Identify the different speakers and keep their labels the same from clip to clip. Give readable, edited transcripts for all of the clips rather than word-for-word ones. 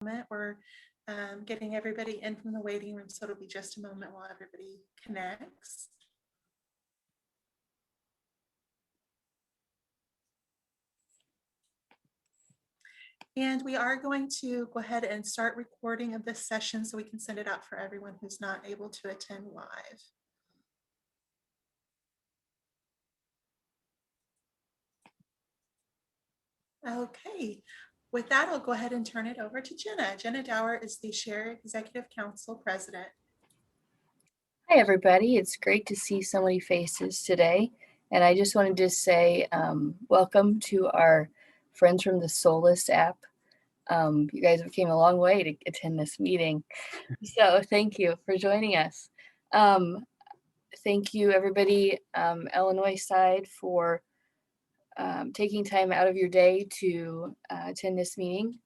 Speaker 1: We're getting everybody in from the waiting room, so it'll be just a moment while everybody connects. And we are going to go ahead and start recording of this session so we can send it out for everyone who's not able to attend live. Okay, with that, I'll go ahead and turn it over to Jenna. Jenna Dower is the Share Executive Council President.
Speaker 2: Hi, everybody. It's great to see so many faces today. And I just wanted to say welcome to our friends from the Solus app. You guys came a long way to attend this meeting. So thank you for joining us. Thank you, everybody, Illinois side, for taking time out of your day to attend this meeting.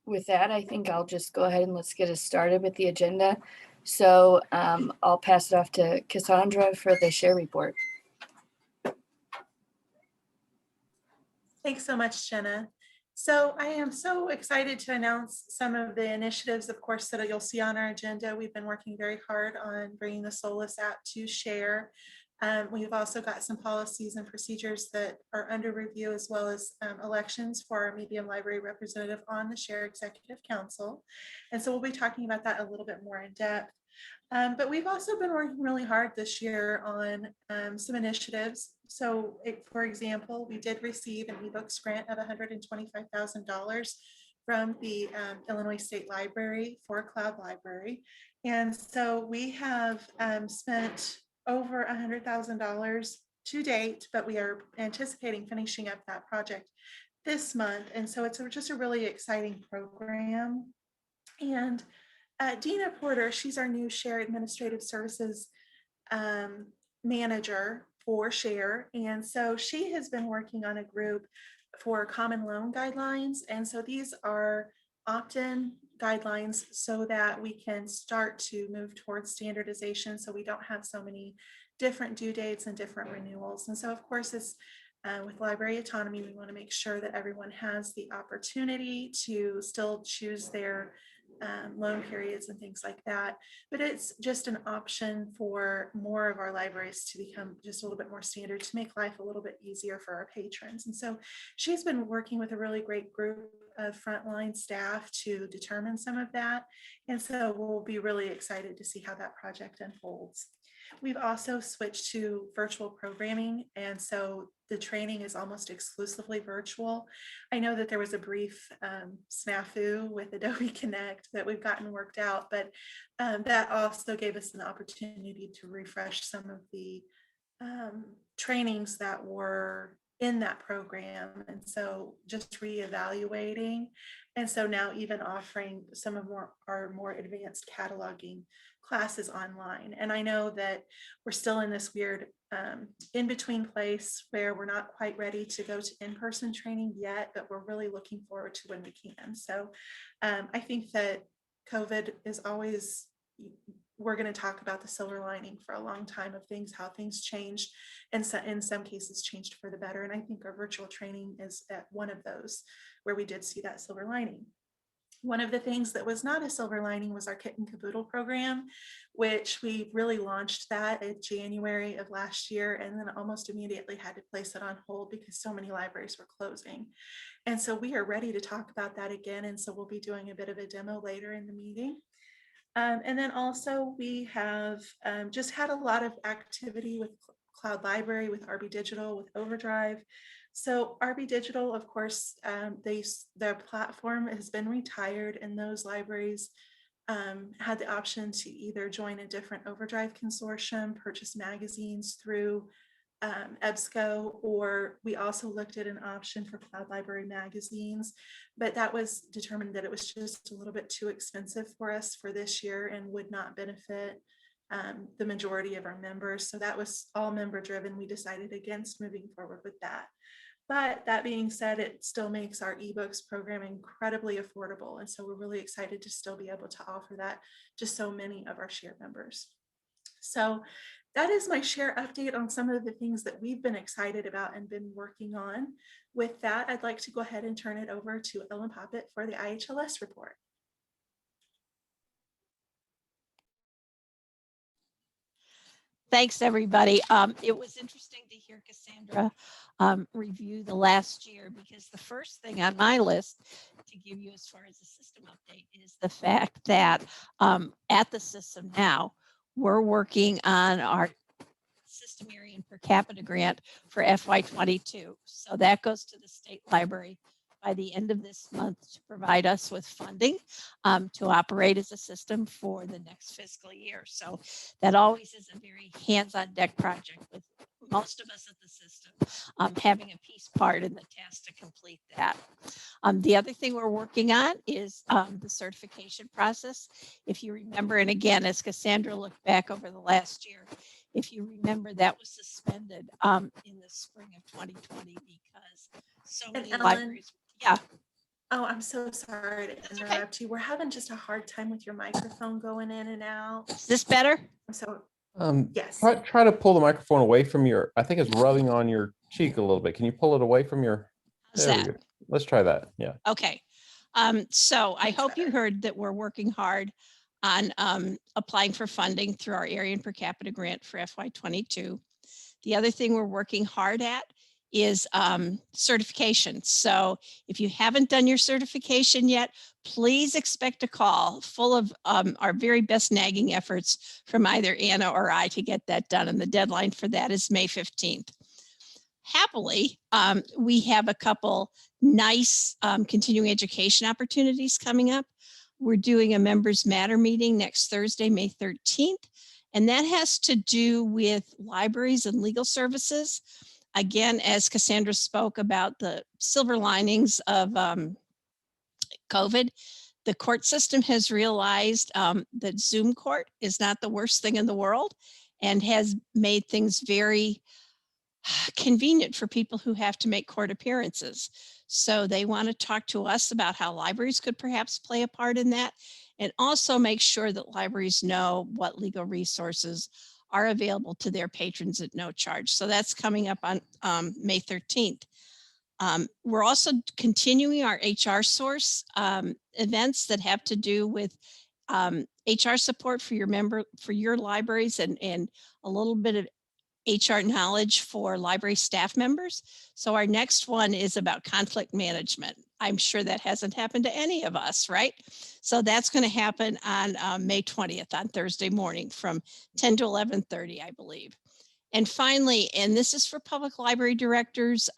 Speaker 2: With that, I think I'll just go ahead and let's get us started with the agenda. So I'll pass it off to Cassandra for the share report.
Speaker 1: Thanks so much, Jenna. So I am so excited to announce some of the initiatives, of course, that you'll see on our agenda. We've been working very hard on bringing the Solus app to Share. We've also got some policies and procedures that are under review, as well as elections for our medium library representative on the Share Executive Council. And so we'll be talking about that a little bit more in depth. But we've also been working really hard this year on some initiatives. So for example, we did receive an eBooks grant of $125,000 from the Illinois State Library for Cloud Library. And so we have spent over $100,000 to date, but we are anticipating finishing up that project this month. And so it's just a really exciting program. And Dina Porter, she's our new Share Administrative Services manager for Share. And so she has been working on a group for common loan guidelines. And so these are opt-in guidelines so that we can start to move towards standardization, so we don't have so many different due dates and different renewals. And so of course, it's with library autonomy, we want to make sure that everyone has the opportunity to still choose their loan periods and things like that. But it's just an option for more of our libraries to become just a little bit more standard, to make life a little bit easier for our patrons. And so she's been working with a really great group of frontline staff to determine some of that. And so we'll be really excited to see how that project unfolds. We've also switched to virtual programming, and so the training is almost exclusively virtual. I know that there was a brief snafu with Adobe Connect that we've gotten worked out, but that also gave us an opportunity to refresh some of the trainings that were in that program. And so just reevaluating. And so now even offering some of our more advanced cataloging classes online. And I know that we're still in this weird in-between place where we're not quite ready to go to in-person training yet, but we're really looking forward to when we can. So I think that COVID is always, we're going to talk about the silver lining for a long time of things, how things changed, and so in some cases changed for the better. And I think our virtual training is at one of those where we did see that silver lining. One of the things that was not a silver lining was our Kit and Caboodle program, which we really launched that in January of last year, and then almost immediately had to place it on hold because so many libraries were closing. And so we are ready to talk about that again. And so we'll be doing a bit of a demo later in the meeting. And then also we have just had a lot of activity with Cloud Library, with RB Digital, with Overdrive. So RB Digital, of course, their platform has been retired, and those libraries had the option to either join a different Overdrive consortium, purchase magazines through EBSCO, or we also looked at an option for Cloud Library magazines, but that was determined that it was just a little bit too expensive for us for this year and would not benefit the majority of our members. So that was all member driven. We decided against moving forward with that. But that being said, it still makes our eBooks program incredibly affordable. And so we're really excited to still be able to offer that to so many of our Share members. So that is my share update on some of the things that we've been excited about and been working on. With that, I'd like to go ahead and turn it over to Ellen Poppett for the IHLS report.
Speaker 3: Thanks, everybody. It was interesting to hear Cassandra review the last year, because the first thing on my list to give you as far as the system update is the fact that at the system now, we're working on our system area and per capita grant for FY22. So that goes to the state library by the end of this month to provide us with funding to operate as a system for the next fiscal year. So that always is a very hands-on deck project, with most of us at the system having a piece part in the task to complete that. The other thing we're working on is the certification process. If you remember, and again, as Cassandra looked back over the last year, if you remember, that was suspended in the spring of 2020 because so many libraries. Yeah.
Speaker 1: Oh, I'm so sorry to interrupt you. We're having just a hard time with your microphone going in and out.
Speaker 3: Is this better?
Speaker 1: So, yes.
Speaker 4: Try to pull the microphone away from your, I think it's rubbing on your cheek a little bit. Can you pull it away from your,
Speaker 3: How's that?
Speaker 4: we go. Let's try that. Yeah.
Speaker 3: Okay. So I hope you heard that we're working hard on applying for funding through our area and per capita grant for FY22. The other thing we're working hard at is certification. So if you haven't done your certification yet, please expect a call full of our very best nagging efforts from either Anna or I to get that done. And the deadline for that is May 15th. Happily, we have a couple nice continuing education opportunities coming up. We're doing a Members Matter meeting next Thursday, May 13th, and that has to do with libraries and legal services. Again, as Cassandra spoke about the silver linings of COVID, the court system has realized that Zoom court is not the worst thing in the world and has made things very convenient for people who have to make court appearances. So they want to talk to us about how libraries could perhaps play a part in that, and also make sure that libraries know what legal resources are available to their patrons at no charge. So that's coming up on May 13th. We're also continuing our HR source events that have to do with HR support for your libraries and a little bit of HR knowledge for library staff members. So our next one is about conflict management. I'm sure that hasn't happened to any of us, right? So that's going to happen on May 20th on Thursday morning from 10 to 11:30, I believe. And finally, and this is for public library directors,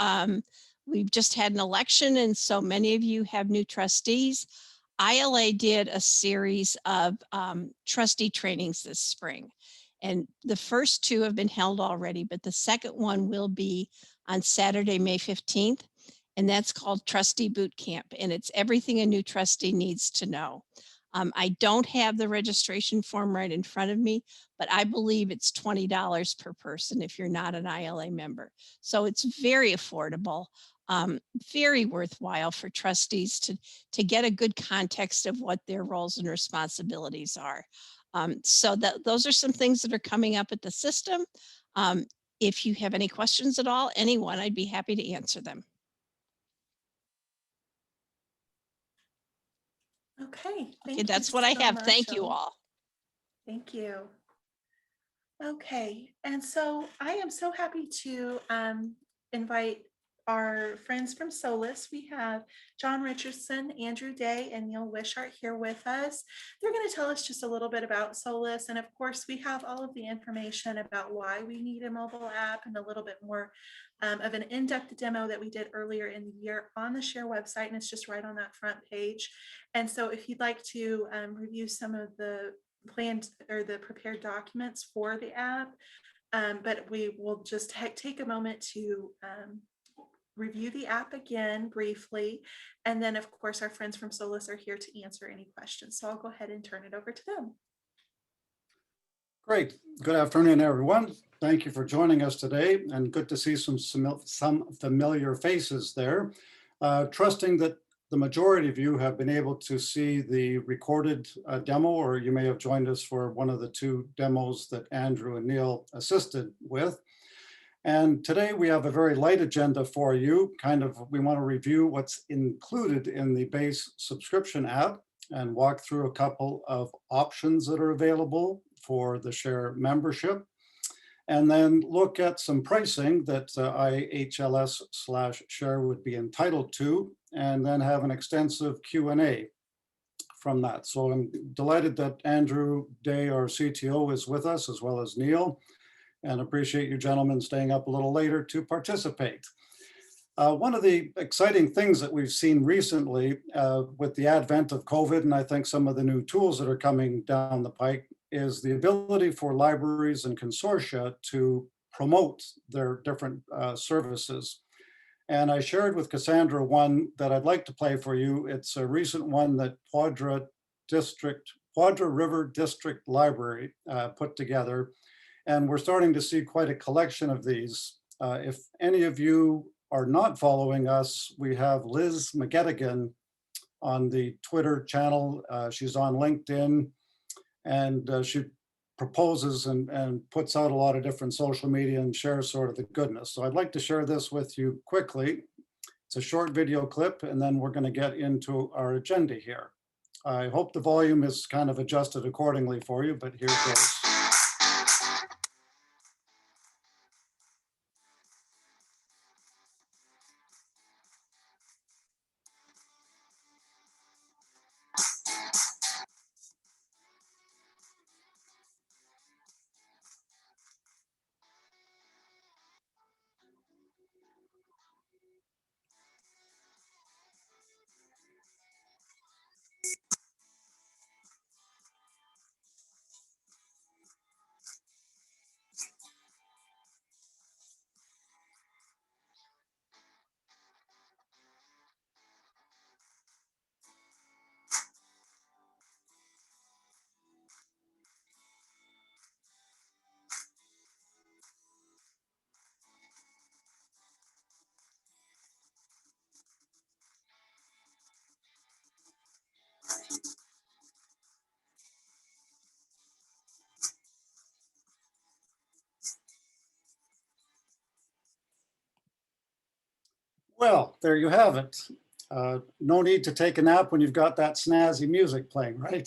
Speaker 3: we've just had an election, and so many of you have new trustees. ILA did a series of trustee trainings this spring. And the first two have been held already, but the second one will be on Saturday, May 15th. And that's called Trustee Boot Camp. And it's everything a new trustee needs to know. I don't have the registration form right in front of me, but I believe it's $20 per person if you're not an ILA member. So it's very affordable, very worthwhile for trustees to get a good context of what their roles and responsibilities are. So those are some things that are coming up at the system. If you have any questions at all, anyone, I'd be happy to answer them.
Speaker 1: Okay.
Speaker 3: Okay, that's what I have. Thank you all.
Speaker 1: Thank you. Okay, and so I am so happy to invite our friends from Solus. We have John Richardson, Andrew Day, and Neil Wishart here with us. They're going to tell us just a little bit about Solus. And of course, we have all of the information about why we need a mobile app and a little bit more of an in-depth demo that we did earlier in the year on the Share website. And it's just right on that front page. And so if you'd like to review some of the planned or the prepared documents for the app, but we will just take a moment to review the app again briefly. And then of course, our friends from Solus are here to answer any questions. So I'll go ahead and turn it over to them.
Speaker 5: Great. Good afternoon, everyone. Thank you for joining us today, and good to see some familiar faces there. Trusting that the majority of you have been able to see the recorded demo, or you may have joined us for one of the two demos that Andrew and Neil assisted with. And today we have a very light agenda for you. We want to review what's included in the base subscription app and walk through a couple of options that are available for the Share membership. And then look at some pricing that IHLS/Share would be entitled to, and then have an extensive Q&A from that. So I'm delighted that Andrew Day, our CTO, is with us, as well as Neil, and appreciate you gentlemen staying up a little later to participate. One of the exciting things that we've seen recently with the advent of COVID, and I think some of the new tools that are coming down the pike, is the ability for libraries and consortia to promote their different services. And I shared with Cassandra one that I'd like to play for you. It's a recent one that Quadra River District Library put together. And we're starting to see quite a collection of these. If any of you are not following us, we have Liz McGettigan on the Twitter channel. She's on LinkedIn, and she proposes and puts out a lot of different social media and shares sort of the goodness. So I'd like to share this with you quickly. It's a short video clip, and then we're going to get into our agenda here. I hope the volume is kind of adjusted accordingly for you, but here goes. Well, there you have it. No need to take a nap when you've got that snazzy music playing, right?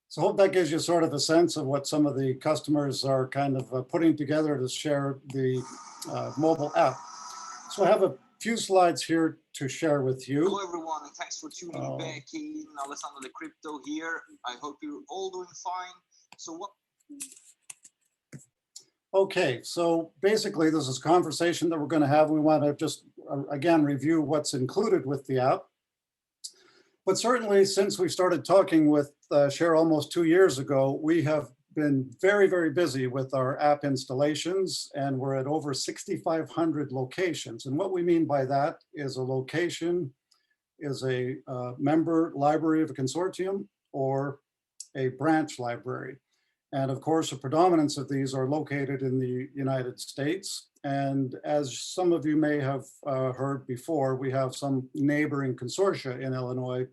Speaker 5: So I hope that gives you sort of a sense of what some of the customers are kind of putting together to share the mobile app. So I have a few slides here to share with you.
Speaker 6: Hello everyone, and thanks for tuning back in. Alessandro the Crypto here. I hope you're all doing fine. So what?
Speaker 5: Okay, so basically this is a conversation that we're going to have. We want to just, again, review what's included with the app. But certainly since we started talking with Share almost 2 years ago, we have been very, very busy with our app installations, and we're at over 6,500 locations. And what we mean by that is a location is a member library of a consortium or a branch library. And of course, the predominance of these are located in the United States. And as some of you may have heard before, we have some neighboring consortia in Illinois,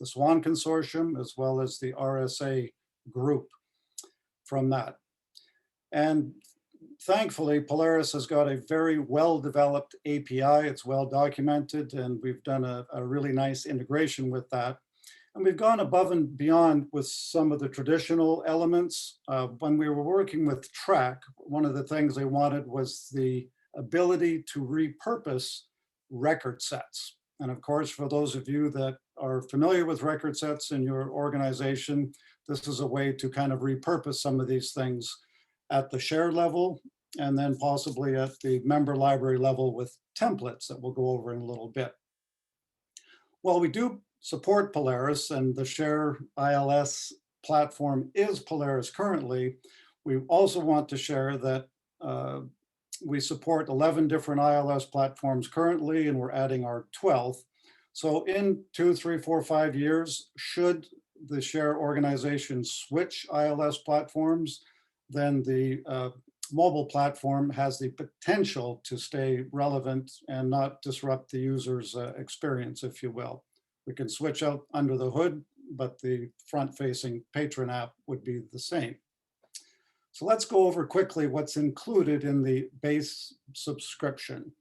Speaker 5: the SWAN Consortium, as well as the RSA group from that. And thankfully, Polaris has got a very well-developed API. It's well documented, and we've done a really nice integration with that. And we've gone above and beyond with some of the traditional elements. When we were working with Track, one of the things they wanted was the ability to repurpose record sets. And of course, for those of you that are familiar with record sets in your organization, this is a way to kind of repurpose some of these things at the Share level, and then possibly at the member library level with templates that we'll go over in a little bit. Well, we do support Polaris, and the Share ILS platform is Polaris currently. We also want to share that we support 11 different ILS platforms currently, and we're adding our 12th. So in 2, 3, 4, 5 years, should the Share organization switch ILS platforms, then the mobile platform has the potential to stay relevant and not disrupt the user's experience, if you will. We can switch out under the hood, but the front-facing patron app would be the same. So let's go over quickly what's included in the base subscription.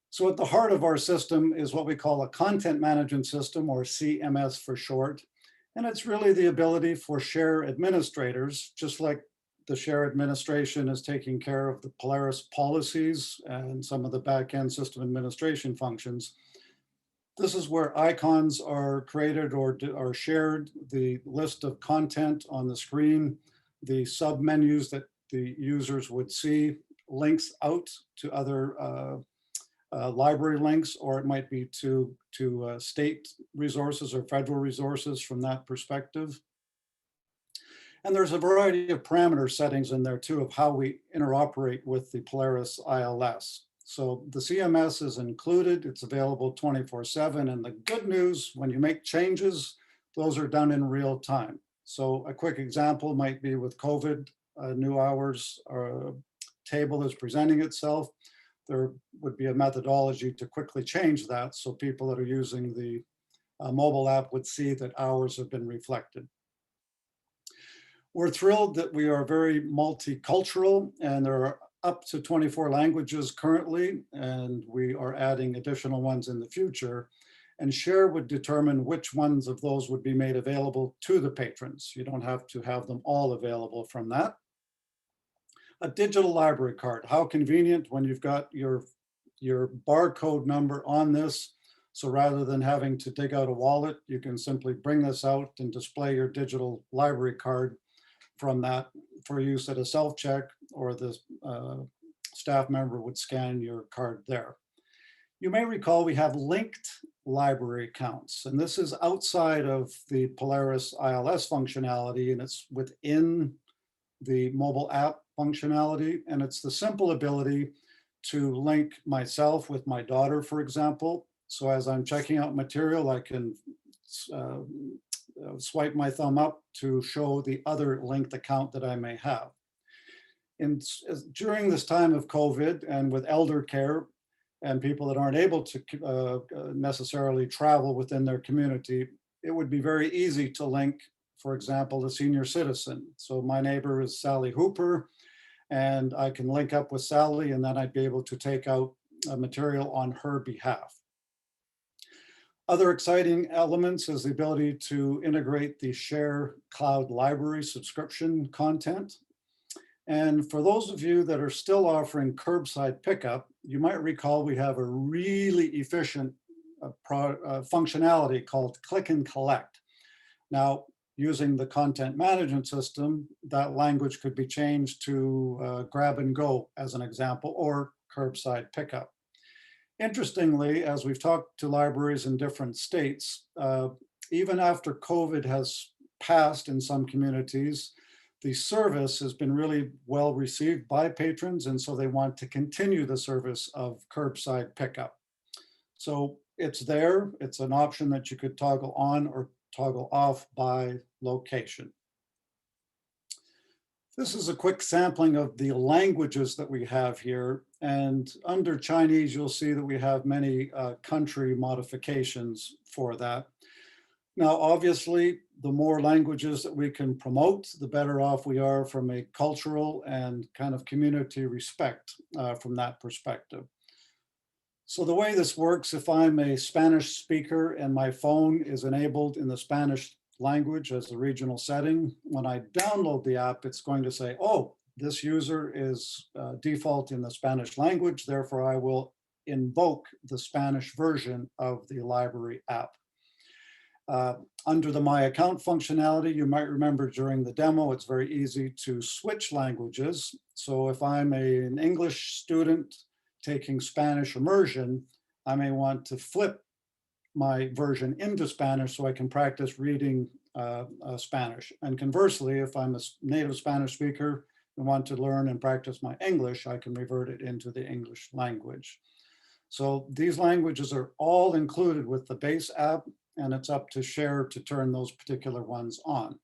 Speaker 5: So at the heart of our system is what we call a content management system, or CMS for short. And it's really the ability for share administrators, just like the share administration is taking care of the Polaris policies and some of the back-end system administration functions. This is where icons are created or are shared, the list of content on the screen, the sub-menus that the users would see, links out to other library links, or it might be to state resources or federal resources from that perspective. And there's a variety of parameter settings in there too of how we interoperate with the Polaris ILS. So the CMS is included, it's available 24/7. And the good news, when you make changes, those are done in real time. So a quick example might be with COVID, new hours table is presenting itself. There would be a methodology to quickly change that so people that are using the mobile app would see that hours have been reflected. We're thrilled that we are very multicultural, and there are up to 24 languages currently, and we are adding additional ones in the future. And Share would determine which ones of those would be made available to the patrons. You don't have to have them all available from that. A digital library card, how convenient when you've got your barcode number on this. So rather than having to dig out a wallet, you can simply bring this out and display your digital library card from that for use at a self-check, or the staff member would scan your card there. You may recall we have linked library accounts, and this is outside of the Polaris ILS functionality, and it's within the mobile app functionality. And it's the simple ability to link myself with my daughter, for example. So as I'm checking out material, I can swipe my thumb up to show the other linked account that I may have. And during this time of COVID and with elder care and people that aren't able to necessarily travel within their community, it would be very easy to link, for example, a senior citizen. So my neighbor is Sally Hooper, and I can link up with Sally, and then I'd be able to take out material on her behalf. Other exciting elements is the ability to integrate the Share Cloud Library subscription content. And for those of you that are still offering curbside pickup, you might recall we have a really efficient functionality called Click and Collect. Now, using the content management system, that language could be changed to grab and go as an example, or curbside pickup. Interestingly, as we've talked to libraries in different states, even after COVID has passed in some communities, the service has been really well received by patrons, and so they want to continue the service of curbside pickup. So it's there, it's an option that you could toggle on or toggle off by location. This is a quick sampling of the languages that we have here. And under Chinese, you'll see that we have many country modifications for that. Now, obviously, the more languages that we can promote, the better off we are from a cultural and kind of community respect from that perspective. So the way this works, if I'm a Spanish speaker and my phone is enabled in the Spanish language as a regional setting, when I download the app, it's going to say, oh, this user is default in the Spanish language, therefore I will invoke the Spanish version of the library app. Under the My Account functionality, you might remember during the demo, it's very easy to switch languages. So if I'm an English student taking Spanish immersion, I may want to flip my version into Spanish so I can practice reading Spanish. And conversely, if I'm a native Spanish speaker and want to learn and practice my English, I can revert it into the English language. So these languages are all included with the base app, and it's up to Share to turn those particular ones on.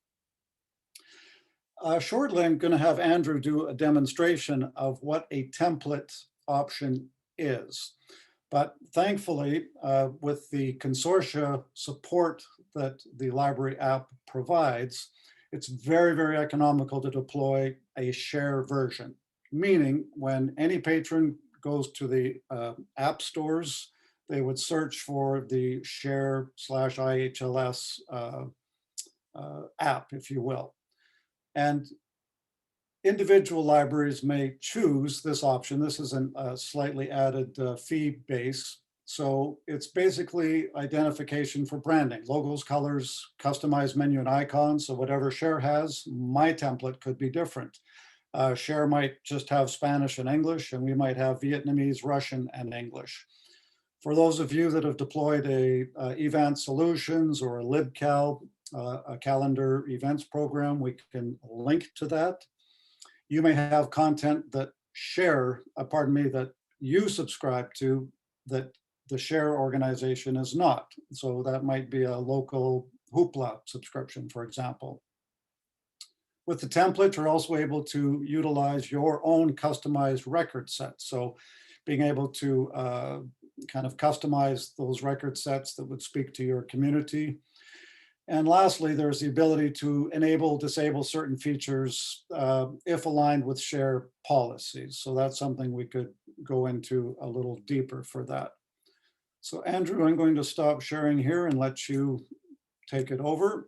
Speaker 5: Shortly, I'm going to have Andrew do a demonstration of what a template option is. But thankfully, with the consortia support that the library app provides, it's very, very economical to deploy a share version. Meaning when any patron goes to the app stores, they would search for the share/IHLS app, if you will. And individual libraries may choose this option. This is a slightly added fee base. So it's basically identification for branding, logos, colors, customized menu and icons. So whatever Share has, my template could be different. Share might just have Spanish and English, and we might have Vietnamese, Russian, and English. For those of you that have deployed a Event Solutions or a LibCal, a calendar events program, we can link to that. You may have content that that you subscribe to that the Share organization is not. So that might be a local Hoopla subscription, for example. With the template, you're also able to utilize your own customized record sets. So being able to kind of customize those record sets that would speak to your community. And lastly, there's the ability to enable, disable certain features if aligned with Share policies. So that's something we could go into a little deeper for that. So Andrew, I'm going to stop sharing here and let you take it over.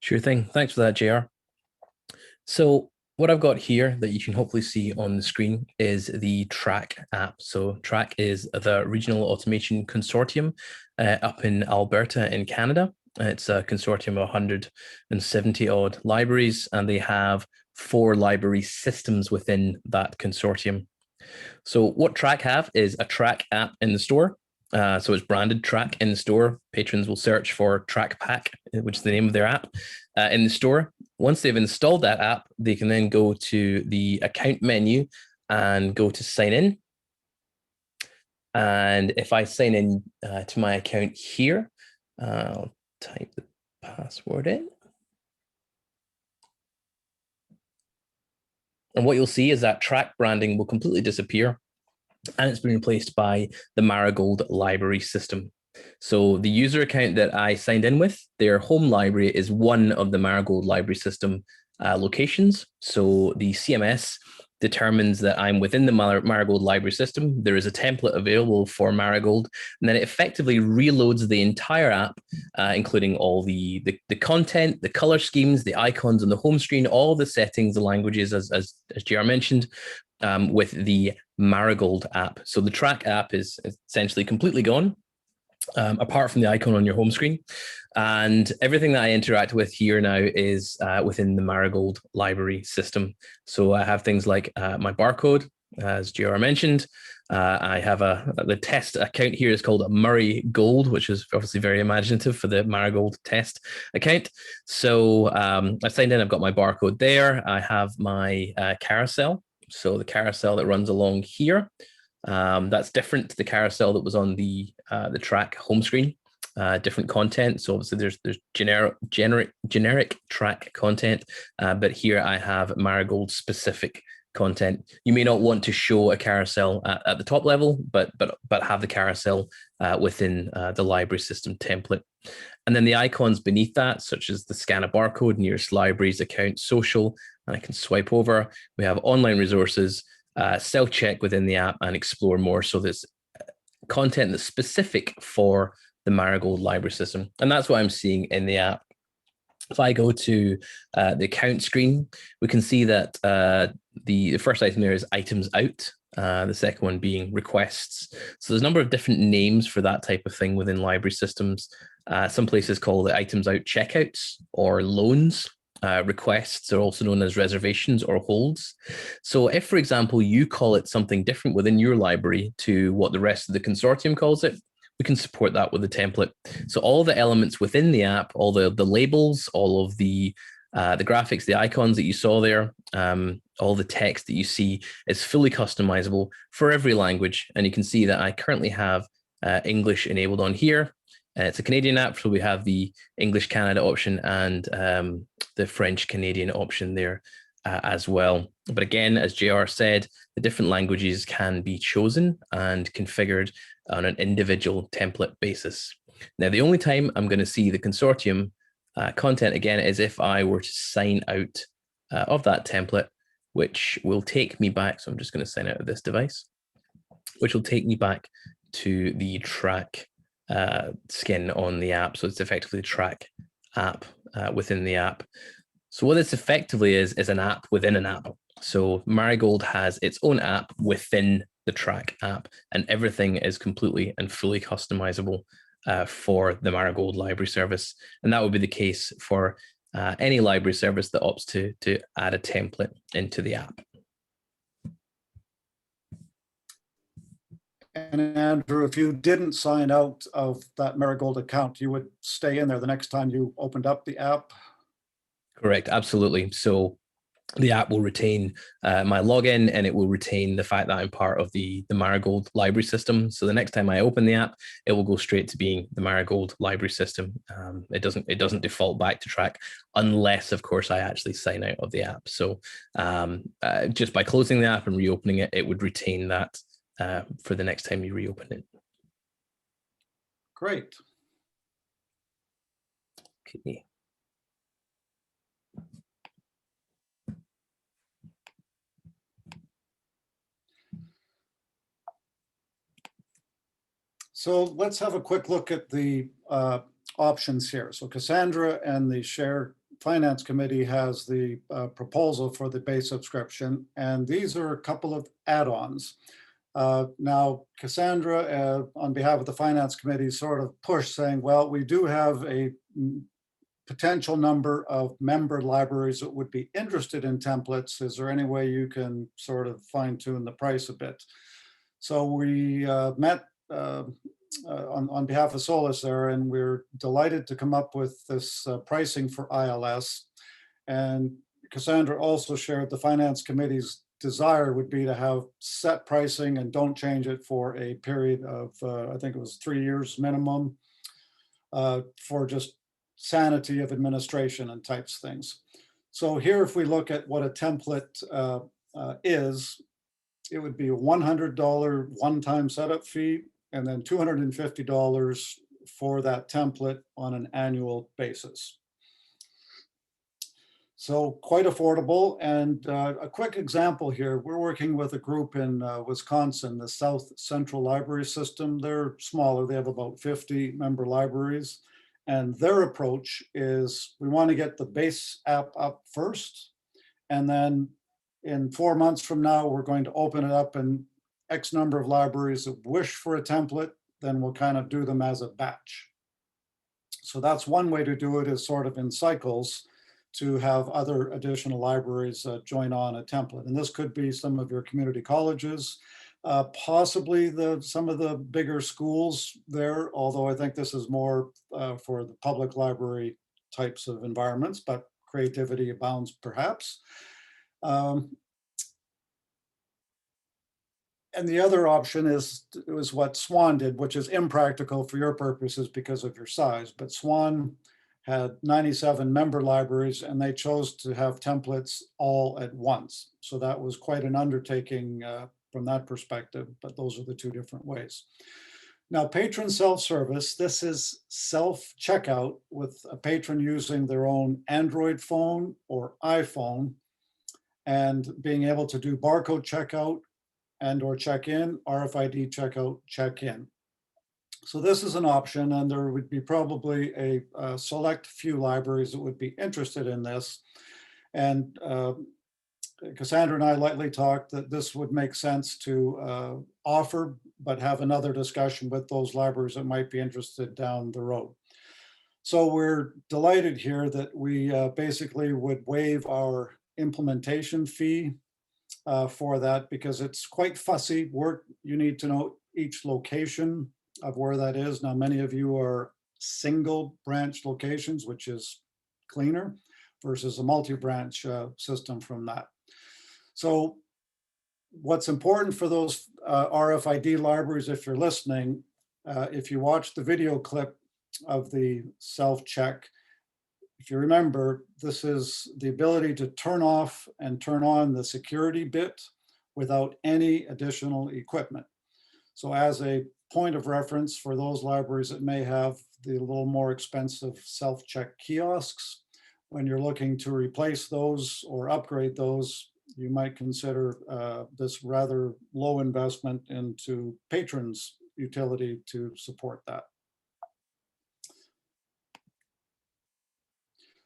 Speaker 7: Sure thing. Thanks for that, JR. So what I've got here that you can hopefully see on the screen is the TRAC app. So TRAC is the Regional Automation Consortium up in Alberta in Canada. It's a consortium of 170 odd libraries, and they have 4 library systems within that consortium. So what TRAC have is a TRAC app in the store. So it's branded TRAC in the store. Patrons will search for TRAC Pack, which is the name of their app, in the store. Once they've installed that app, they can then go to the account menu and go to sign in. And if I sign in to my account here, I'll type the password in. And what you'll see is that TRAC branding will completely disappear, and it's been replaced by the Marigold library system. So the user account that I signed in with, their home library is one of the Marigold library system locations. So the CMS determines that I'm within the Marigold library system. There is a template available for Marigold, and then it effectively reloads the entire app, including all the content, the color schemes, the icons on the home screen, all the settings, the languages, as JR mentioned, with the Marigold app. So the TRAC app is essentially completely gone, apart from the icon on your home screen. And everything that I interact with here now is within the Marigold library system. So I have things like my barcode, as JR mentioned. I have the test account here is called Murray Gold, which is obviously very imaginative for the Marigold test account. So I signed in, I've got my barcode there. I have my carousel. So the carousel that runs along here, that's different to the carousel that was on the TRAC home screen. Different content. So obviously there's generic TRAC content, but here I have Marigold specific content. You may not want to show a carousel at the top level, but have the carousel within the library system template. And then the icons beneath that, such as the scan a barcode, nearest libraries, account, social, and I can swipe over. We have online resources, self-check within the app, and explore more. So there's content that's specific for the Marigold library system. And that's what I'm seeing in the app. If I go to the account screen, we can see that the first item there is items out, the second one being requests. So there's a number of different names for that type of thing within library systems. Some places call it items out checkouts or loans. Requests are also known as reservations or holds. So if, for example, you call it something different within your library to what the rest of the consortium calls it, we can support that with the template. So all the elements within the app, all the labels, all of the graphics, the icons that you saw there, all the text that you see is fully customizable for every language. And you can see that I currently have English enabled on here. It's a Canadian app, so we have the English Canada option and the French Canadian option there as well. But again, as JR said, the different languages can be chosen and configured on an individual template basis. Now, the only time I'm going to see the consortium content again is if I were to sign out of that template, which will take me back. So I'm just going to sign out of this device, which will take me back to the track skin on the app. So it's effectively the track app within the app. So what this effectively is an app within an app. So Marigold has its own app within the track app, and everything is completely and fully customizable for the Marigold library service. And that would be the case for any library service that opts to add a template into the app.
Speaker 5: And Andrew, if you didn't sign out of that Marigold account, you would stay in there the next time you opened up the app?
Speaker 7: Correct, absolutely. So the app will retain my login, and it will retain the fact that I'm part of the Marigold library system. So the next time I open the app, it will go straight to being the Marigold library system. It doesn't default back to track unless, of course, I actually sign out of the app. So just by closing the app and reopening it, it would retain that for the next time you reopen it.
Speaker 5: Great.
Speaker 7: Okay.
Speaker 5: So let's have a quick look at the options here. So Cassandra and the Share Finance Committee has the proposal for the base subscription, and these are a couple of add-ons. Now, Cassandra, on behalf of the Finance Committee, sort of pushed saying, well, we do have a potential number of member libraries that would be interested in templates. Is there any way you can sort of fine tune the price a bit? So we met on behalf of Solus there, and we're delighted to come up with this pricing for ILS. And Cassandra also shared the Finance Committee's desire would be to have set pricing and don't change it for a period of, I think it was 3 years minimum, for just sanity of administration and types things. So here, if we look at what a template is, it would be a $100 one-time setup fee, and then $250 for that template on an annual basis. So quite affordable. And a quick example here, we're working with a group in Wisconsin, the South Central Library System. They're smaller, they have about 50 member libraries. And their approach is we want to get the base app up first, and then in 4 months from now, we're going to open it up, and X number of libraries that wish for a template, then we'll kind of do them as a batch. So that's one way to do it, is sort of in cycles, to have other additional libraries join on a template. And this could be some of your community colleges, possibly some of the bigger schools there, although I think this is more for the public library types of environments, but creativity abounds perhaps. And the other option is what Swan did, which is impractical for your purposes because of your size. But Swan had 97 member libraries, and they chose to have templates all at once. So that was quite an undertaking from that perspective, but those are the two different ways. Now, patron self-service, this is self-checkout with a patron using their own Android phone or iPhone and being able to do barcode checkout and or check-in, RFID checkout, check-in. So this is an option, and there would be probably a select few libraries that would be interested in this. And Cassandra and I lightly talked that this would make sense to offer, but have another discussion with those libraries that might be interested down the road. So we're delighted here that we basically would waive our implementation fee for that, because it's quite fussy work. You need to know each location of where that is. Now, many of you are single branch locations, which is cleaner versus a multi-branch system from that. So what's important for those RFID libraries, if you're listening, if you watch the video clip of the self-check, if you remember, this is the ability to turn off and turn on the security bit without any additional equipment. So as a point of reference for those libraries that may have the little more expensive self-check kiosks, when you're looking to replace those or upgrade those, you might consider this rather low investment into patrons' utility to support that.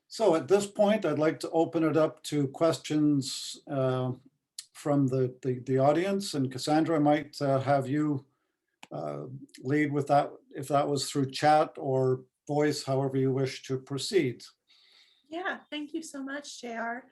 Speaker 5: So at this point, I'd like to open it up to questions from the audience, and Cassandra, I might have you lead with that, if that was through chat or voice, however you wish to proceed.
Speaker 1: Yeah, thank you so much, JR.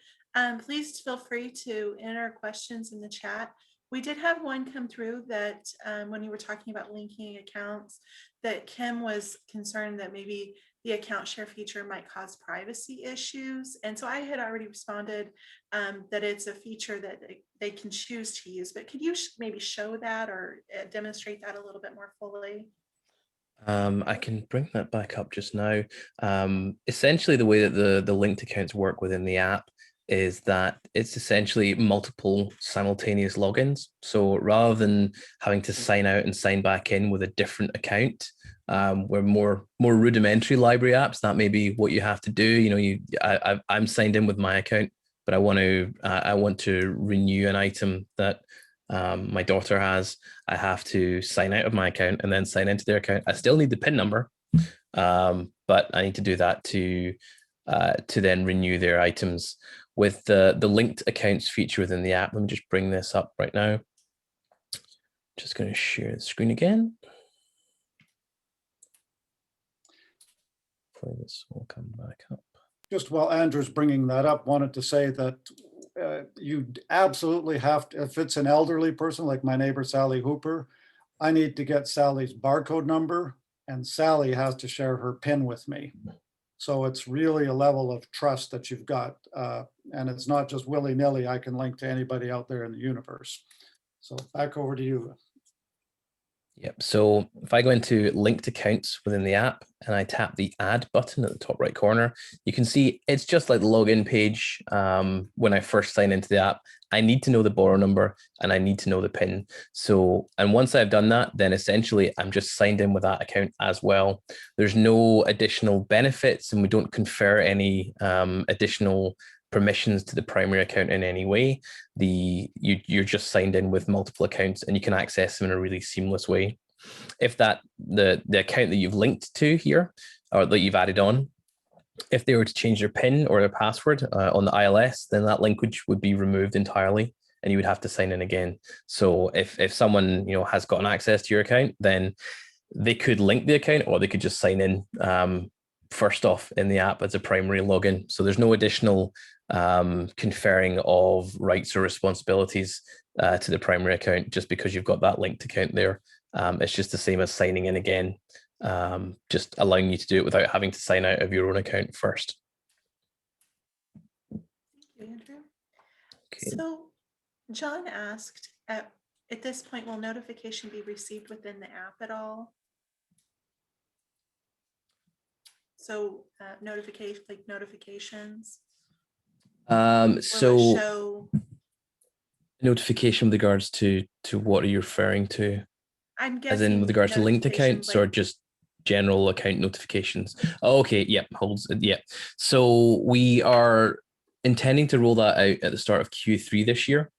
Speaker 1: Please feel free to enter questions in the chat. We did have one come through that when you were talking about linking accounts, that Kim was concerned that maybe the account share feature might cause privacy issues. And so I had already responded that it's a feature that they can choose to use, but could you maybe show that or demonstrate that a little bit more fully?
Speaker 7: I can bring that back up just now. Essentially, the way that the linked accounts work within the app is that it's essentially multiple simultaneous logins. So rather than having to sign out and sign back in with a different account, where more rudimentary library apps, that may be what you have to do. You know, I'm signed in with my account, but I want to renew an item that my daughter has. I have to sign out of my account and then sign into their account. I still need the PIN number, but I need to do that to then renew their items. With the linked accounts feature within the app, let me just bring this up right now. Just going to share the screen again. Hopefully this will come back up.
Speaker 5: Just while Andrew's bringing that up, wanted to say that you absolutely have to, if it's an elderly person like my neighbor Sally Hooper, I need to get Sally's barcode number, and Sally has to share her PIN with me. So it's really a level of trust that you've got. And it's not just willy-nilly, I can link to anybody out there in the universe. So back over to you.
Speaker 7: Yep. So if I go into linked accounts within the app and I tap the add button at the top right corner, you can see it's just like the login page. When I first sign into the app, I need to know the borrow number and I need to know the PIN. So, and once I've done that, then essentially I'm just signed in with that account as well. There's no additional benefits and we don't confer any additional permissions to the primary account in any way. You're just signed in with multiple accounts and you can access them in a really seamless way. If the account that you've linked to here or that you've added on, if they were to change their PIN or their password on the ILS, then that linkage would be removed entirely and you would have to sign in again. So if someone has gotten access to your account, then they could link the account or they could just sign in first off in the app as a primary login. So there's no additional conferring of rights or responsibilities to the primary account just because you've got that linked account there. It's just the same as signing in again, just allowing you to do it without having to sign out of your own account first.
Speaker 1: Thank you, Andrew.
Speaker 7: Okay.
Speaker 1: So John asked, at this point, will notification be received within the app at all? So notifications.
Speaker 7: So
Speaker 1: Show,
Speaker 7: notification with regards to what are you referring to?
Speaker 1: I'm guessing,
Speaker 7: as in with regards to linked accounts or just general account notifications? Oh, okay, yep, yep. So we are intending to roll that out at the start of Q3 this year.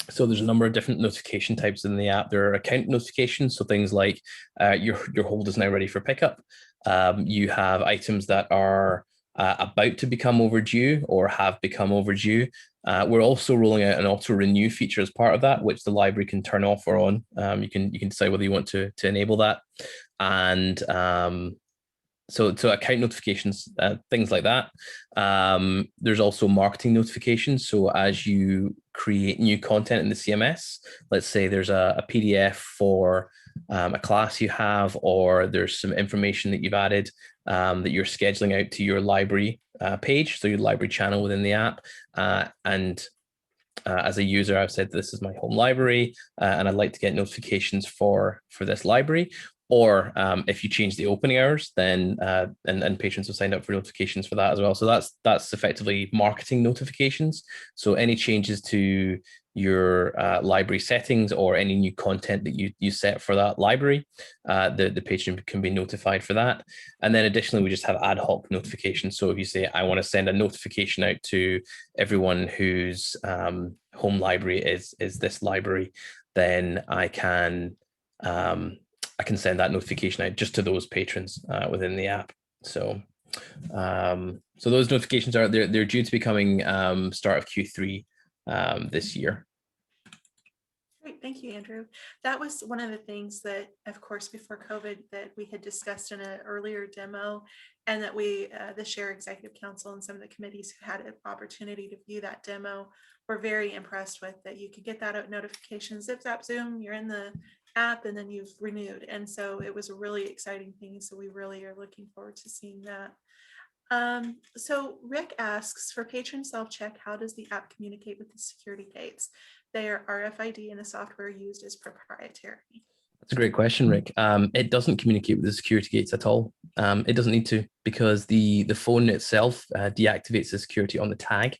Speaker 7: So there's a number of different notification types in the app. There are account notifications, so things like your hold is now ready for pickup. You have items that are about to become overdue or have become overdue. We're also rolling out an auto renew feature as part of that, which the library can turn off or on. You can decide whether you want to enable that. And so account notifications, things like that. There's also marketing notifications. So as you create new content in the CMS, let's say there's a PDF for a class you have, or there's some information that you've added that you're scheduling out to your library page, so your library channel within the app, and as a user, I've said this is my home library, and I'd like to get notifications for this library. Or if you change the opening hours, then and patrons have signed up for notifications for that as well. So that's effectively marketing notifications. So any changes to your library settings or any new content that you set for that library, the patron can be notified for that. And then additionally, we just have ad hoc notifications. So if you say, I want to send a notification out to everyone whose home library is this library, then I can send that notification out just to those patrons within the app. So so those notifications they're due to be coming start of Q3 this year.
Speaker 1: Great, thank you, Andrew. That was one of the things that, of course, before COVID that we had discussed in an earlier demo, and that we, the Share Executive Council and some of the committees who had an opportunity to view that demo were very impressed with, that you could get that notification, zip, zap, zoom, you're in the app, and then you've renewed. And so it was a really exciting thing. So we really are looking forward to seeing that. So Rick asks, for patron self-check, how does the app communicate with the security gates? They are RFID and the software used is proprietary.
Speaker 7: That's a great question, Rick. It doesn't communicate with the security gates at all. It doesn't need to, because the phone itself deactivates the security on the tag.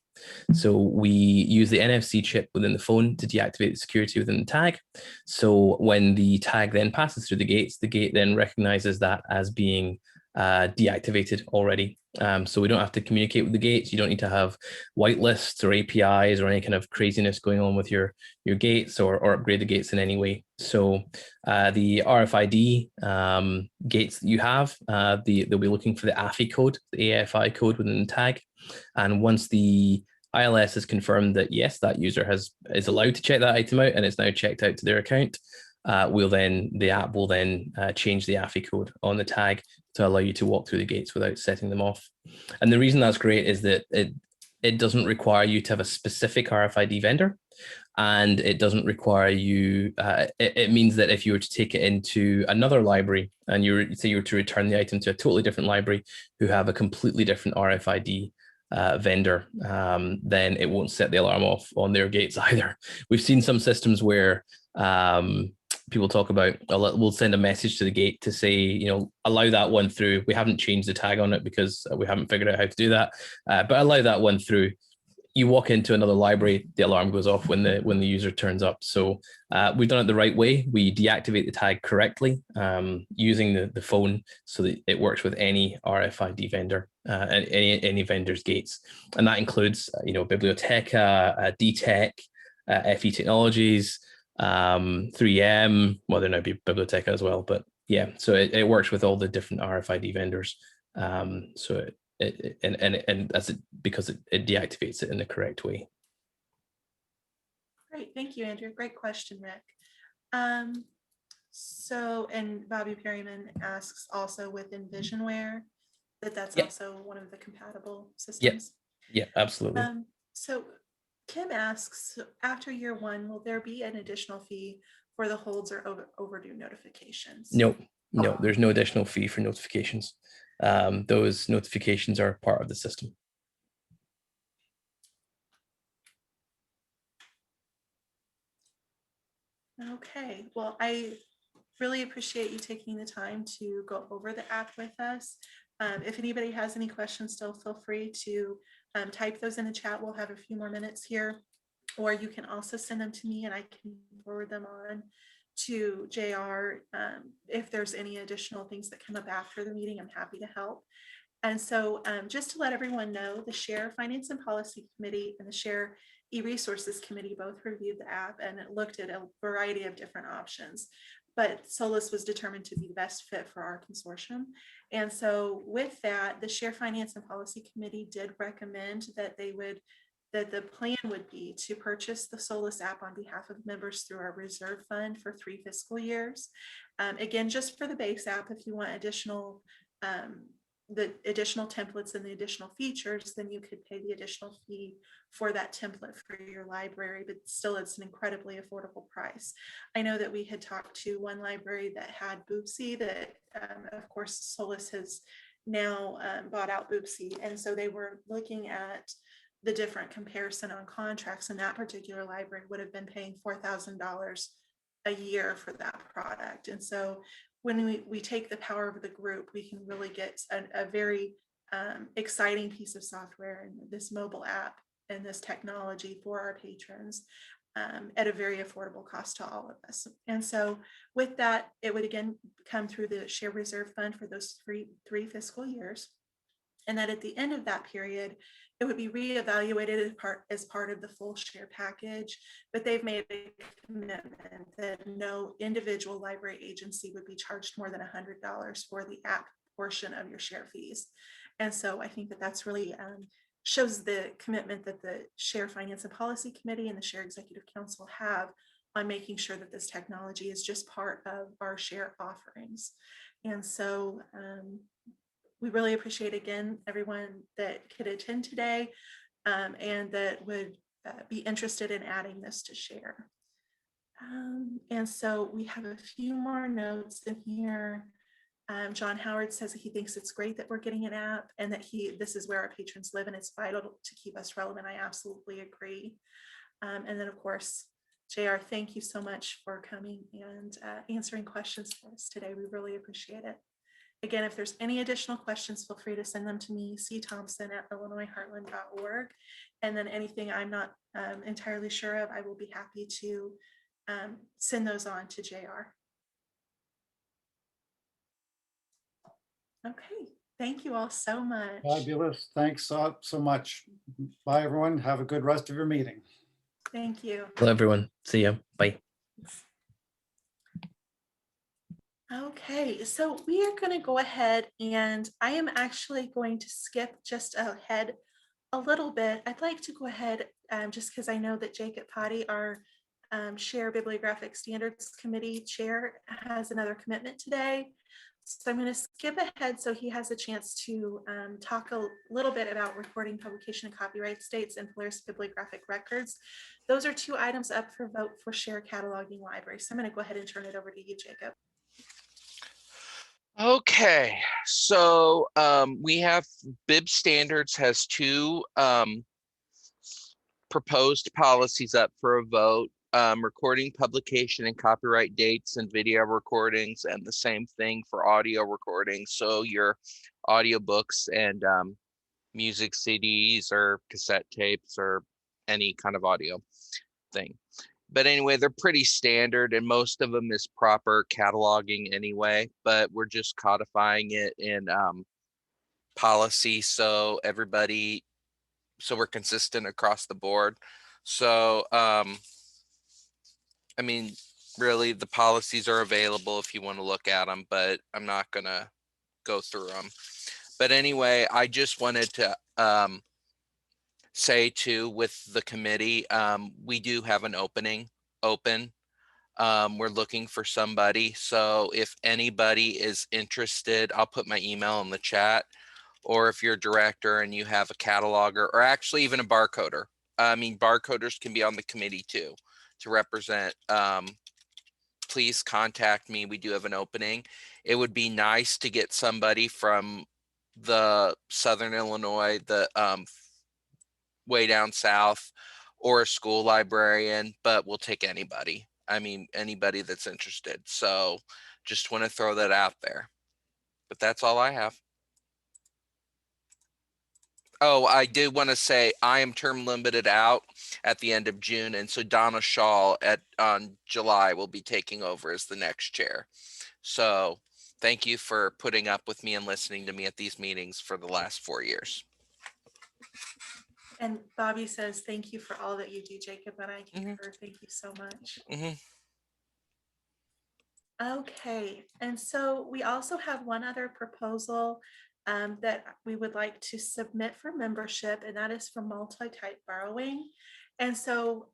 Speaker 7: So we use the NFC chip within the phone to deactivate the security within the tag. So when the tag then passes through the gate then recognizes that as being deactivated already. So we don't have to communicate with the gates. You don't need to have whitelists or APIs or any kind of craziness going on with your gates or upgrade the gates in any way. So the RFID gates that you have, they'll be looking for the AFI code, the AFI code within the tag. And once the ILS has confirmed that, yes, that user is allowed to check that item out and it's now checked out to their account, the app will then change the AFI code on the tag to allow you to walk through the gates without setting them off. And the reason that's great is that it doesn't require you to have a specific RFID vendor, and it doesn't require you, it means that if you were to take it into another library and you were to return the item to a totally different library who have a completely different RFID vendor, then it won't set the alarm off on their gates either. We've seen some systems where people talk about, we'll send a message to the gate to say, allow that one through. We haven't changed the tag on it because we haven't figured out how to do that, but allow that one through. You walk into another library, the alarm goes off when the user turns up. So we've done it the right way. We deactivate the tag correctly using the phone so that it works with any RFID vendor and any vendor's gates. And that includes, Biblioteca, DTech, FE Technologies, 3M, well, there might be Biblioteca as well, but yeah, so it works with all the different RFID vendors. So because it deactivates it in the correct way.
Speaker 1: Great, thank you, Andrew. Great question, Rick. So, and Bobby Perryman asks also with Envisionware that's also one of the compatible systems.
Speaker 7: Yeah, absolutely.
Speaker 1: So Kim asks, after year one, will there be an additional fee for the holds or overdue notifications?
Speaker 7: No, there's no additional fee for notifications. Those notifications are part of the system.
Speaker 1: Okay, well, I really appreciate you taking the time to go over the app with us. If anybody has any questions, still feel free to type those in the chat. We'll have a few more minutes here, or you can also send them to me and I can forward them on to JR. If there's any additional things that come up after the meeting, I'm happy to help. And so just to let everyone know, the Share Finance and Policy Committee and the Share E-Resources Committee both reviewed the app and it looked at a variety of different options. But Solus was determined to be the best fit for our consortium. And so with that, the Share Finance and Policy Committee did recommend that the plan would be to purchase the Solus app on behalf of members through our reserve fund for 3 fiscal years. Again, just for the base app, if you want additional the additional templates and the additional features, then you could pay the additional fee for that template for your library, but still it's an incredibly affordable price. I know that we had talked to one library that had Boopsy that of course Solus has now bought out Boopsy, and so they were looking at the different comparison on contracts, and that particular library would have been paying $4,000 a year for that product. And so when we take the power of the group, we can really get a very exciting piece of software and this mobile app and this technology for our patrons at a very affordable cost to all of us. And so with that, it would again come through the share reserve fund for those three fiscal years. And that at the end of that period, it would be reevaluated as part of the full share package, but they've made a commitment that no individual library agency would be charged more than $100 for the app portion of your share fees. And so I think that that's really shows the commitment that the Share Finance and Policy Committee and the Share Executive Council have on making sure that this technology is just part of our share offerings. And so we really appreciate, again, everyone that could attend today and that would be interested in adding this to share. And so we have a few more notes in here. John Howard says that he thinks it's great that we're getting an app and that this is where our patrons live and it's vital to keep us relevant. I absolutely agree. And then of course, JR, thank you so much for coming and answering questions for us today. We really appreciate it. Again, if there's any additional questions, feel free to send them to me, cthompson@illinoisheartland.org. And then anything I'm not entirely sure of, I will be happy to send those on to JR. Okay, thank you all so much.
Speaker 5: Fabulous. Thanks so much. Bye, everyone. Have a good rest of your meeting.
Speaker 1: Thank you.
Speaker 7: Hello, everyone. See you. Bye.
Speaker 1: Okay, so we are going to go ahead and I am actually going to skip just ahead a little bit. I'd like to go ahead just because I know that Jacob Potty, our Share Bibliographic Standards Committee chair, has another commitment today. So I'm going to skip ahead so he has a chance to talk a little bit about recording, publication, and copyright states and Polaris bibliographic records. Those are two items up for vote for Share Cataloging Library. So I'm going to go ahead and turn it over to you, Jacob.
Speaker 8: Okay, so we have Bib Standards has two proposed policies up for a vote. Recording, publication, and copyright dates and video recordings, and the same thing for audio recordings. So your audiobooks and music CDs or cassette tapes or any kind of audio thing. But anyway, they're pretty standard and most of them is proper cataloging anyway, but we're just codifying it in policy so we're consistent across the board. So I mean, really, the policies are available if you want to look at them, but I'm not going to go through them. But anyway, I just wanted to say too, with the committee, we do have an opening open. We're looking for somebody. So if anybody is interested, I'll put my email in the chat. Or if you're a director and you have a cataloger or actually even a barcoder. I mean, barcoders can be on the committee too to represent. Please contact me. We do have an opening. It would be nice to get somebody from the Southern Illinois, the way down south, or a school librarian, but we'll take anybody. I mean, anybody that's interested. So just want to throw that out there. But that's all I have. Oh, I do want to say I am term limited out at the end of June. And so Donna Shaw on July will be taking over as the next chair. So thank you for putting up with me and listening to me at these meetings for the last 4 years.
Speaker 1: And Bobby says, thank you for all that you do, Jacob, and I concur. Thank you so much. Okay, and so we also have one other proposal that we would like to submit for membership, and that is for multi-type borrowing. And so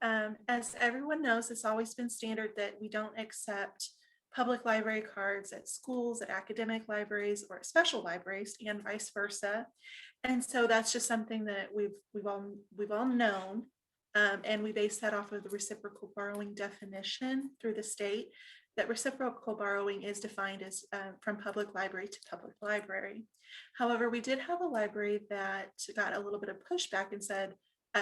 Speaker 1: as everyone knows, it's always been standard that we don't accept public library cards at schools, at academic libraries, or at special libraries, and vice versa. And so that's just something that we've all known, and we base that off of the reciprocal borrowing definition through the state. That reciprocal borrowing is defined as from public library to public library. However, we did have a library that got a little bit of pushback and said,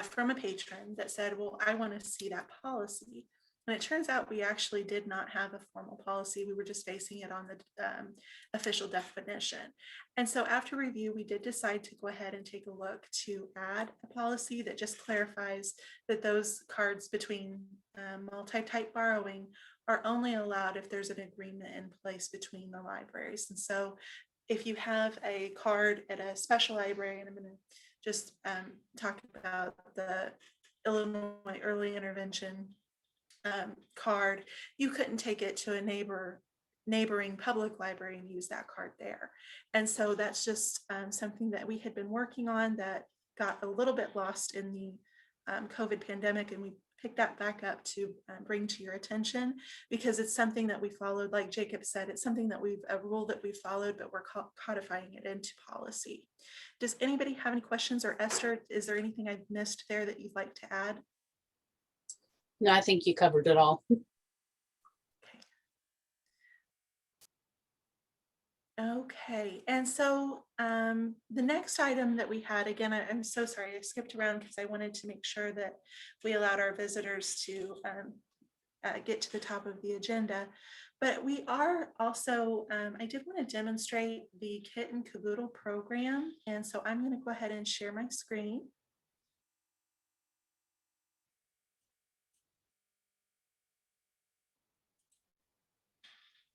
Speaker 1: from a patron that said, well, I want to see that policy. And it turns out we actually did not have a formal policy. We were just basing it on the official definition. And so after review, we did decide to go ahead and take a look to add a policy that just clarifies that those cards between multi-type borrowing are only allowed if there's an agreement in place between the libraries. And so if you have a card at a special library, and I'm going to just talk about the Illinois Early Intervention card, you couldn't take it to a neighboring public library and use that card there. And so that's just something that we had been working on that got a little bit lost in the COVID pandemic, and we picked that back up to bring to your attention, because it's something that we followed. Like Jacob said, it's something that a rule that we followed, but we're codifying it into policy. Does anybody have any questions? Or Esther, is there anything I've missed there that you'd like to add?
Speaker 9: No, I think you covered it all.
Speaker 1: Okay, and so the next item that we had, again, I'm so sorry, I skipped around because I wanted to make sure that we allowed our visitors to get to the top of the agenda. But we are also, I did want to demonstrate the Kit and Caboodle program. And so I'm going to go ahead and share my screen.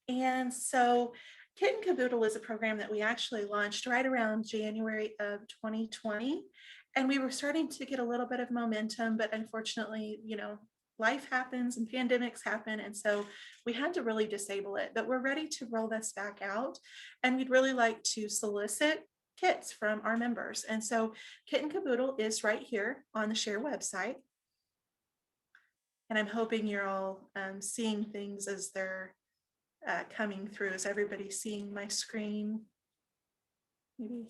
Speaker 1: And so Kit and Caboodle is a program that we actually launched right around January of 2020. And we were starting to get a little bit of momentum, but unfortunately, life happens and pandemics happen. And so we had to really disable it, but we're ready to roll this back out. And we'd really like to solicit kits from our members. And so Kit and Caboodle is right here on the Share website. And I'm hoping you're all seeing things as they're coming through. Is everybody seeing my screen? Maybe.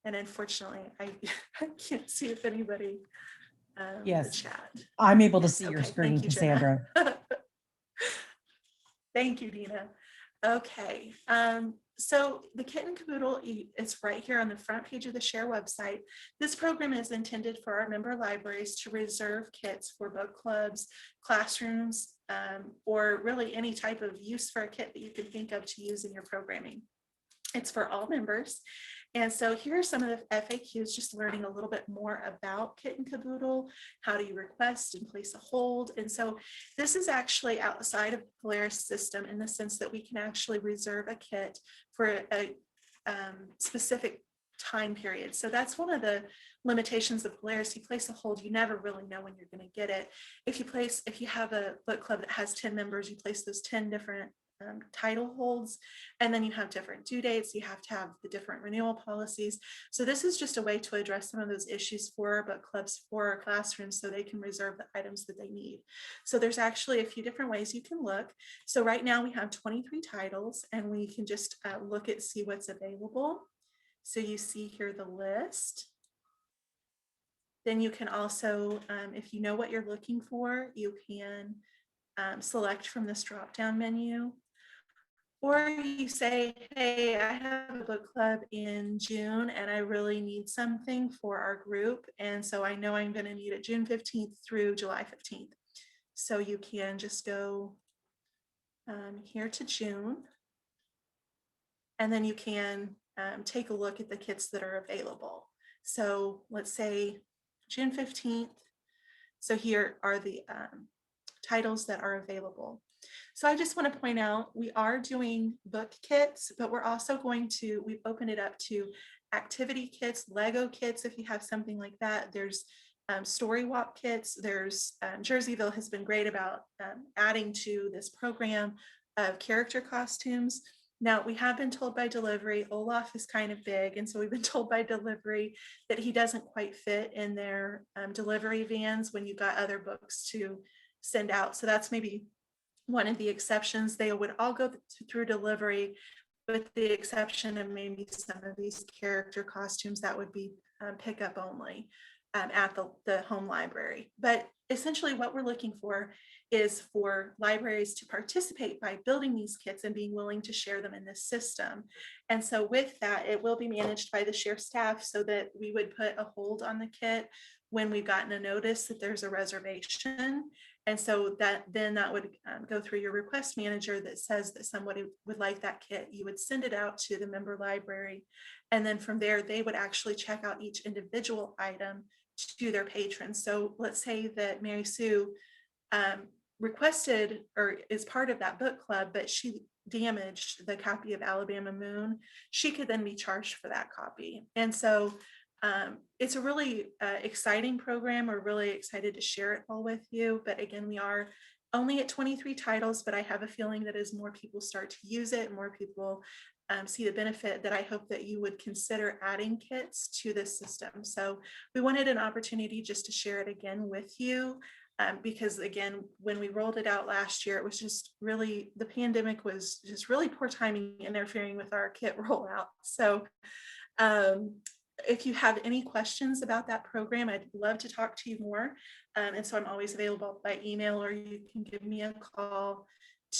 Speaker 1: And unfortunately, I can't see if anybody
Speaker 10: Yes.
Speaker 1: the chat.
Speaker 10: I'm able to see your
Speaker 1: Okay,
Speaker 10: screen,
Speaker 1: thank you, Jenna.
Speaker 10: Cassandra.
Speaker 1: Thank you, Dina. Okay, so the Kit and Caboodle, it's right here on the front page of the Share website. This program is intended for our member libraries to reserve kits for book clubs, classrooms, or really any type of use for a kit that you can think of to use in your programming. It's for all members. And so here are some of the FAQs, just learning a little bit more about Kit and Caboodle. How do you request and place a hold? And so this is actually outside of the Polaris system in the sense that we can actually reserve a kit for a specific time period. So that's one of the limitations of Polaris. You place a hold, you never really know when you're going to get it. If you have a book club that has 10 members, you place those 10 different title holds, and then you have different due dates. You have to have the different renewal policies. So this is just a way to address some of those issues for our book clubs, for our classrooms, so they can reserve the items that they need. So there's actually a few different ways you can look. So right now we have 23 titles, and we can just look at, see what's available. So you see here the list. Then you can also, if you know what you're looking for, you can select from this drop-down menu. Or you say, hey, I have a book club in June and I really need something for our group. And so I know I'm going to need it June 15th through July 15th. So you can just go here to June. And then you can take a look at the kits that are available. So let's say June 15th. So here are the titles that are available. So I just want to point out, we are doing book kits, but we're also we've opened it up to activity kits, Lego kits, if you have something like that. There's story walk kits. There's Jerseyville has been great about adding to this program of character costumes. Now, we have been told by delivery, Olaf is kind of big, and so we've been told by delivery that he doesn't quite fit in their delivery vans when you've got other books to send out. So that's maybe one of the exceptions. They would all go through delivery, with the exception of maybe some of these character costumes that would be pickup only. at the home library. But essentially what we're looking for is for libraries to participate by building these kits and being willing to share them in this system. And so with that, it will be managed by the share staff so that we would put a hold on the kit when we've gotten a notice that there's a reservation. And so that would go through your request manager that says that somebody would like that kit. You would send it out to the member library. And then from there, they would actually check out each individual item to their patrons. So let's say that Mary Sue requested or is part of that book club, but she damaged the copy of Alabama Moon. She could then be charged for that copy. And so it's a really exciting program. We're really excited to share it all with you. But again, we are only at 23 titles, but I have a feeling that as more people start to use it, more people see the benefit, that I hope that you would consider adding kits to this system. So we wanted an opportunity just to share it again with you. Because again, when we rolled it out last year, it was just really, the pandemic was just really poor timing interfering with our kit rollout. So if you have any questions about that program, I'd love to talk to you more. And so I'm always available by email, or you can give me a call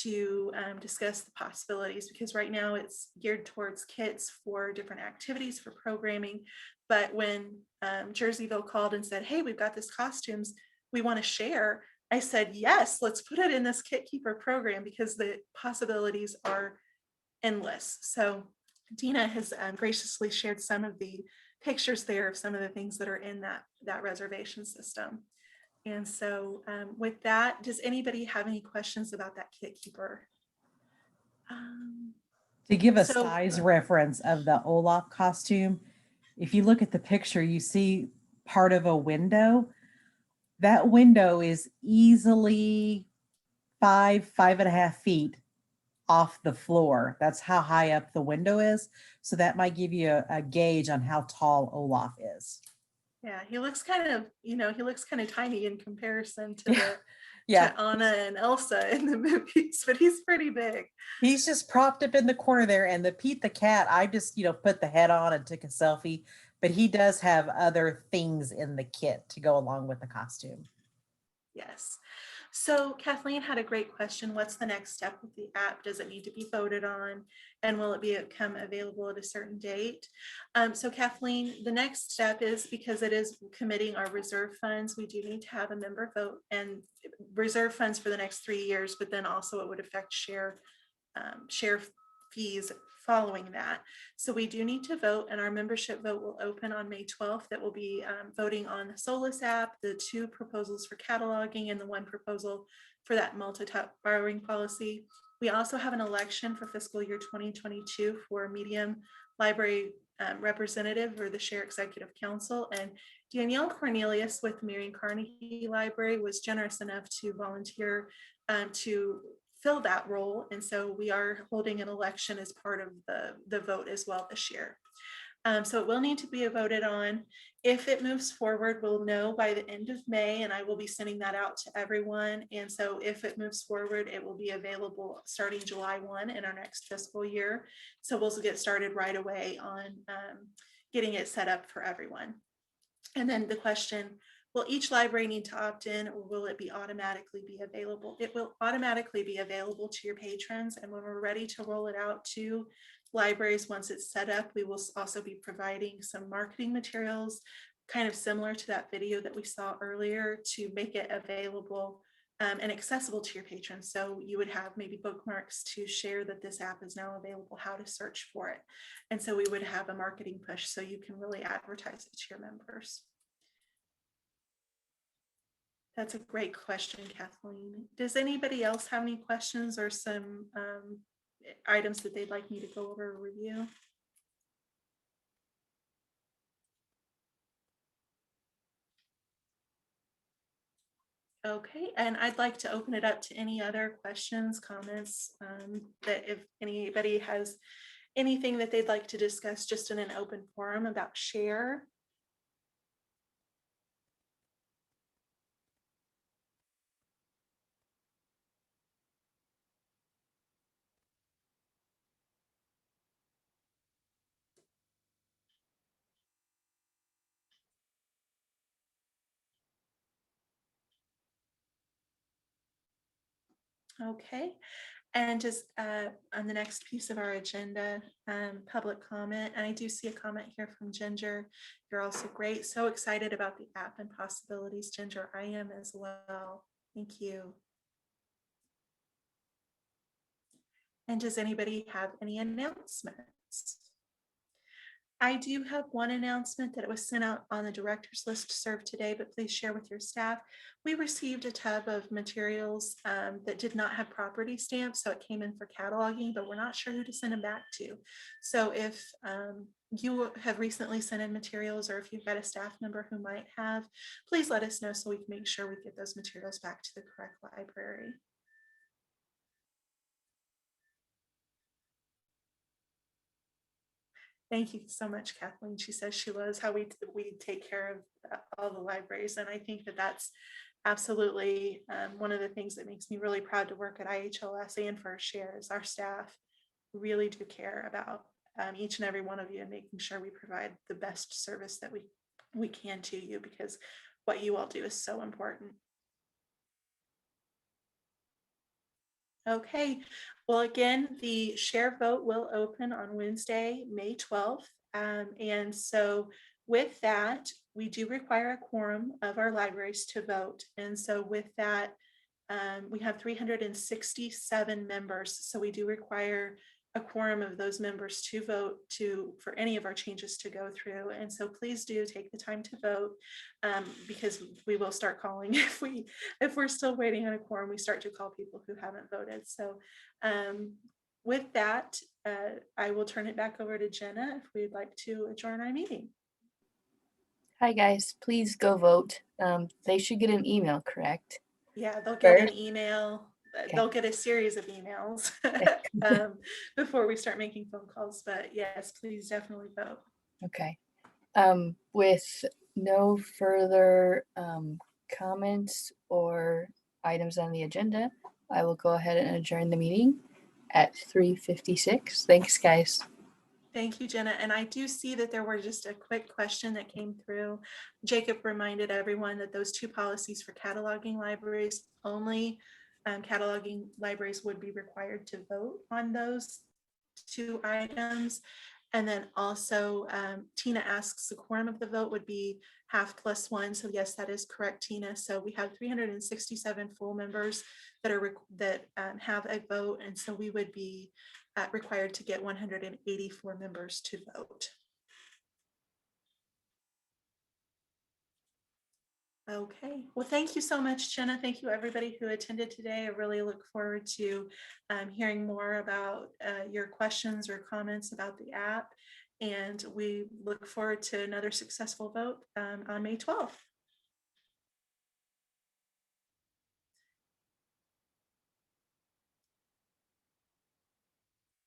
Speaker 1: to discuss the possibilities, because right now it's geared towards kits for different activities for programming. But when Jerseyville called and said, hey, we've got this costumes we want to share, I said, yes, let's put it in this Kit Keeper program because the possibilities are endless. So Dina has graciously shared some of the pictures there of some of the things that are in that reservation system. And so with that, does anybody have any questions about that Kit Keeper?
Speaker 10: To give a
Speaker 1: So-
Speaker 10: size reference of the Olaf costume, if you look at the picture, you see part of a window. That window is easily 5.5 feet off the floor. That's how high up the window is. So that might give you a gauge on how tall Olaf is.
Speaker 1: Yeah, he looks kind of, he looks kind of tiny in comparison to
Speaker 10: Yeah. Yeah,
Speaker 1: to Anna and Elsa in the movies, but he's pretty big.
Speaker 10: he's just propped up in the corner there. And the Pete the cat, I just, put the head on and took a selfie, but he does have other things in the kit to go along with the costume.
Speaker 1: Yes. So Kathleen had a great question. What's the next step with the app? Does it need to be voted on? And will it become available at a certain date? So Kathleen, the next step is, because it is committing our reserve funds, we do need to have a member vote and reserve funds for the next 3 years, but then also it would affect share fees following that. So we do need to vote, and our membership vote will open on May 12th. That will be voting on the Solus app, the 2 proposals for cataloging, and the 1 proposal for that multi-tap borrowing policy. We also have an election for fiscal year 2022 for medium library representative or the Share Executive Council. And Danielle Cornelius with Marion Carnegie Library was generous enough to volunteer to fill that role. And so we are holding an election as part of the vote as well this year. So it will need to be voted on. If it moves forward, we'll know by the end of May, and I will be sending that out to everyone. And so if it moves forward, it will be available starting July 1 in our next fiscal year. So we'll get started right away on getting it set up for everyone. And then the question, will each library need to opt in, or will it be automatically be available? It will automatically be available to your patrons. And when we're ready to roll it out to libraries, once it's set up, we will also be providing some marketing materials, kind of similar to that video that we saw earlier, to make it available and accessible to your patrons. So you would have maybe bookmarks to share that this app is now available, how to search for it. And so we would have a marketing push so you can really advertise it to your members. That's a great question, Kathleen. Does anybody else have any questions or some items that they'd like me to go over or review? Okay, and I'd like to open it up to any other questions, comments, that if anybody has anything that they'd like to discuss just in an open forum about share. Okay. And just on the next piece of our agenda, public comment. And I do see a comment here from Ginger. You're also great. So excited about the app and possibilities, Ginger. I am as well. Thank you. And does anybody have any announcements? I do have one announcement that it was sent out on the director's list to serve today, but please share with your staff. We received a tub of materials that did not have property stamps, so it came in for cataloging, but we're not sure who to send them back to. So if you have recently sent in materials, or if you've got a staff member who might have, please let us know so we can make sure we get those materials back to the correct library. Thank you so much, Kathleen. She says she loves how we take care of all the libraries. And I think that that's absolutely one of the things that makes me really proud to work at IHLS and First Share is our staff really do care about each and every one of you and making sure we provide the best service that we can to you, because what you all do is so important. Okay, well, again, the share vote will open on Wednesday, May 12th. And so with that, we do require a quorum of our libraries to vote. And so with that, we have 367 members. So we do require a quorum of those members to vote for any of our changes to go through. And so please do take the time to vote, because we will start calling if we're still waiting on a quorum, we start to call people who haven't voted. So with that, I will turn it back over to Jenna if we'd like to adjourn our meeting.
Speaker 2: Hi guys, please go vote. They should get an email, correct?
Speaker 1: Yeah, they'll get an
Speaker 2: First?
Speaker 1: email.
Speaker 2: Okay.
Speaker 1: They'll get a series of emails before we start making phone calls. But yes, please definitely vote.
Speaker 2: Okay. With no further comments or items on the agenda, I will go ahead and adjourn the meeting at 3:56. Thanks, guys.
Speaker 1: Thank you, Jenna. And I do see that there were just a quick question that came through. Jacob reminded everyone that those two policies for cataloging libraries, only cataloging libraries would be required to vote on those two items. And then also Tina asks the quorum of the vote would be half plus one. So yes, that is correct, Tina. So we have 367 full members that have a vote. And so we would be required to get 184 members to vote. Okay, well, thank you so much, Jenna. Thank you, everybody who attended today. I really look forward to hearing more about your questions or comments about the app. And we look forward to another successful vote on May 12th.